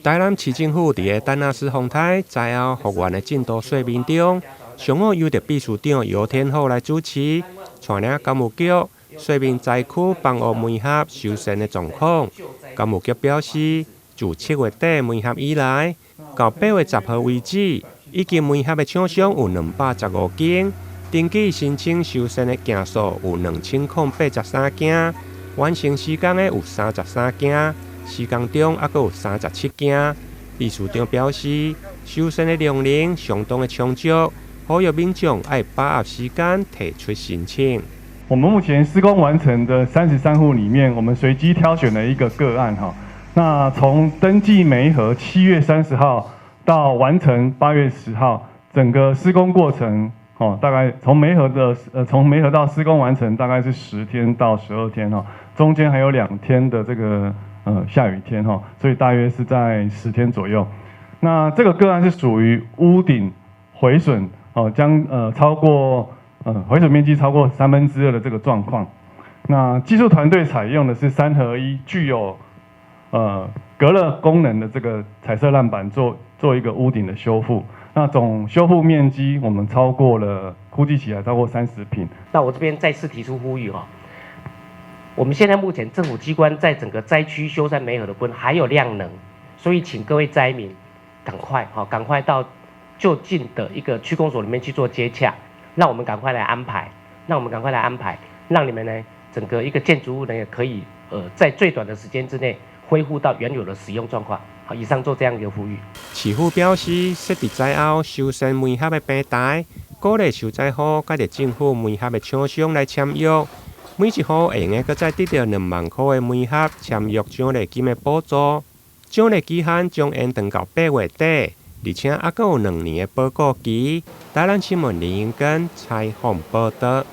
台南市政府伫个丹纳斯风台灾后复原的进度说明中，常务邮局秘书长姚天浩来主持，带领干务局说明灾区房屋梅合修缮的状况。干务局表示，自7月底梅合以来，到8月10号为止，已经梅合的厂商有215间，登记申请修缮的件数有2083件，完成施工的有33件，施工中还有37件。秘书长表示，修缮的量能相当的充足，呼吁民众要把握时间提出申请。我们目前施工完成的33户里面，我们随机挑选了一个个案哈。那从登记媒合7月30号到完成8月10号，整个施工过程大概从媒合到施工完成大概是10天到12天哈，中间还有2天的这个下雨天哈，所以大约是在10天左右。那这个个案是属于屋顶毁损超过毁损面积超过2/3的这个状况。那技术团队采用的是3合1，具有隔热功能的这个彩色烂板做一个屋顶的修复。那总修复面积我们估计起来超过30坪。那我这边再次提出呼吁我们现在目前政府机关在整个灾区修缮媒合的部分还有量能，所以请各位灾民赶快到就近的一个区公所里面去做接洽，让我们赶快来安排，让你们呢整个一个建筑物呢也可以在最短的时间之内恢复到原有的使用状况。好，以上做这样一个呼吁。市府表示，设伫灾后修缮梅合的平台，鼓励受灾户甲着政府梅合的厂商来签约，每一户会用个再得到2万块的梅合签约奖励金的补助，奖励期限将延长到8月底，而且还有2年的保固期。台南新闻林英根采访报道。